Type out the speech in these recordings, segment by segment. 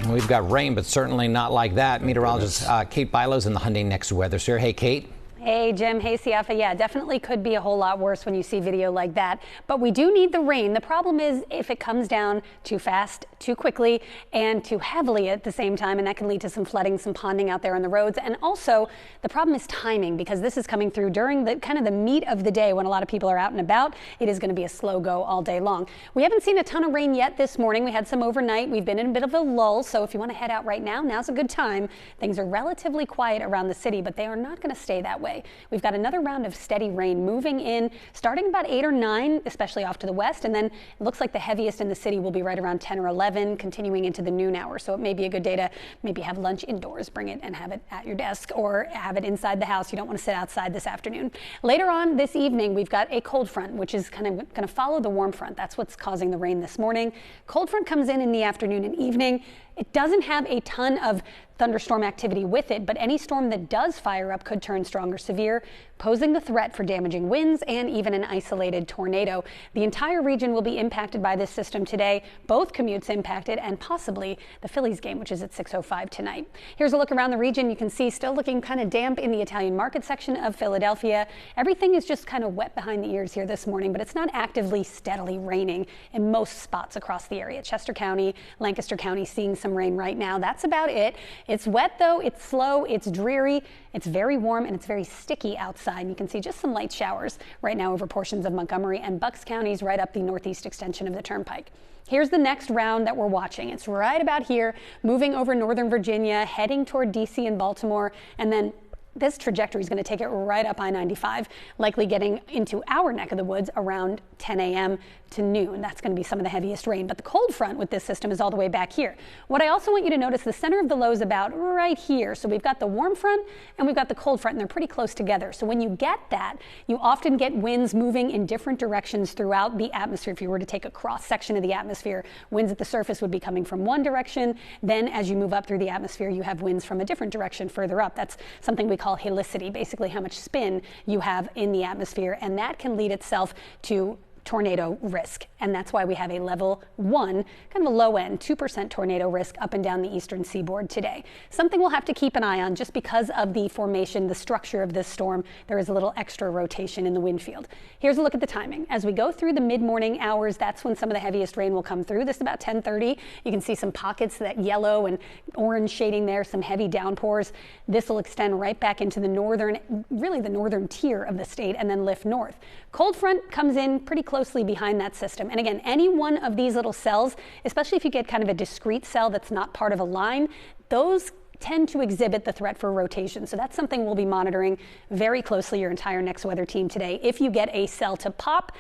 We've got rain, but certainly not like that. Meteorologist Kate Bilo is in the Hyundai Next weather sphere. Hey, Kate. Hey, Jim. Hey, Siafa. Yeah, definitely could be a whole lot worse when you see video like that. But we do need the rain. The problem is if it comes down too fast, too quickly, and too heavily at the same time, and that can lead to some flooding, some ponding out there on the roads. And also, the problem is timing, because this is coming through during the kind of the meat of the day when a lot of people are out and about. It is going to be a slow go all day long. We haven't seen a ton of rain yet this morning. We had some overnight. We've been in a bit of a lull. So if you want to head out right now, now's a good time. Things are relatively quiet around the city, but they are not going to stay that way. We've got another round of steady rain moving in, starting about 8 or 9, especially off to the west. And then it looks like the heaviest in the city will be right around 10 or 11, continuing into the noon hour. So it may be a good day to maybe have lunch indoors, bring it and have it at your desk, or have it inside the house. You don't want to sit outside this afternoon. Later on this evening, we've got a cold front, which is kind of going to follow the warm front. That's what's causing the rain this morning. Cold front comes in the afternoon and evening. It doesn't have a ton of thunderstorm activity with it, but any storm that does fire up could turn strong or severe, posing the threat for damaging winds and even an isolated tornado. The entire region will be impacted by this system today, both commutes impacted, and possibly the Phillies game, which is at 6:05 tonight. Here's a look around the region. You can see still looking kind of damp in the Italian market section of Philadelphia. Everything is just kind of wet behind the ears here this morning, but it's not actively steadily raining in most spots across the area. Chester County, Lancaster County seeing some rain right now. That's about it. It's wet though, it's slow, it's dreary, it's very warm, and it's very sticky outside. You can see just some light showers right now over portions of Montgomery and Bucks counties right up the northeast extension of the Turnpike. Here's the next round that we're watching. It's right about here, moving over northern Virginia, heading toward DC and Baltimore, and then this trajectory is going to take it right up I-95, likely getting into our neck of the woods around 10 a.m. to noon. That's going to be some of the heaviest rain. But the cold front with this system is all the way back here. What I also want you to notice, the center of the low is about right here. So we've got the warm front and we've got the cold front, and they're pretty close together. So when you get that, you often get winds moving in different directions throughout the atmosphere. If you were to take a cross section of the atmosphere, winds at the surface would be coming from one direction. Then as you move up through the atmosphere, you have winds from a different direction further up. That's something we call helicity, basically how much spin you have in the atmosphere, and that can lead itself to tornado risk. And that's why we have a level 1, kind of a low end, 2% tornado risk up and down the eastern seaboard today. Something we'll have to keep an eye on just because of the formation, the structure of this storm. There is a little extra rotation in the wind field. Here's a look at the timing. As we go through the mid-morning hours, that's when some of the heaviest rain will come through. This is about 10:30. You can see some pockets, that yellow and orange shading there, some heavy downpours. This will extend right back into the northern, really the northern tier of the state, and then lift north. Cold front comes in pretty closely behind that system. And again, any one of these little cells, especially if you get kind of a discrete cell that's not part of a line, those tend to exhibit the threat for rotation. So that's something we'll be monitoring very closely, your entire Next Weather team today. If you get a cell to pop,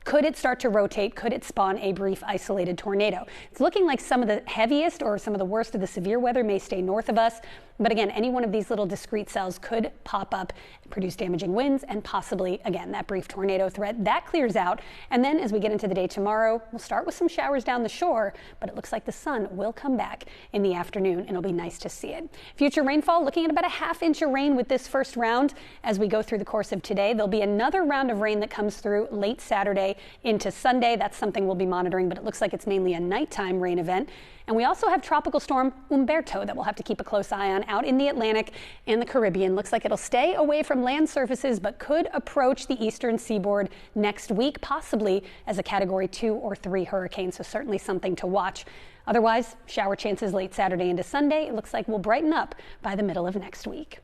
could it start to rotate? Could it spawn a brief isolated tornado? It's looking like some of the heaviest or some of the worst of the severe weather may stay north of us. But again, any one of these little discrete cells could pop up, produce damaging winds, and possibly, again, that brief tornado threat. That clears out. And then as we get into the day tomorrow, we'll start with some showers down the shore, but it looks like the sun will come back in the afternoon, and it'll be nice to see it. Future rainfall, looking at about a ½ inch of rain with this first round. As we go through the course of today, there'll be another round of rain that comes through late Saturday into Sunday. That's something we'll be monitoring, but it looks like it's mainly a nighttime rain event. And we also have tropical storm Umberto that we'll have to keep a close eye on out in the Atlantic and the Caribbean. Looks like it'll stay away from land surfaces, but could approach the eastern seaboard next week, possibly as a Category 2 or 3 hurricane. So certainly something to watch. Otherwise, shower chances late Saturday into Sunday. It looks like we'll brighten up by the middle of next week.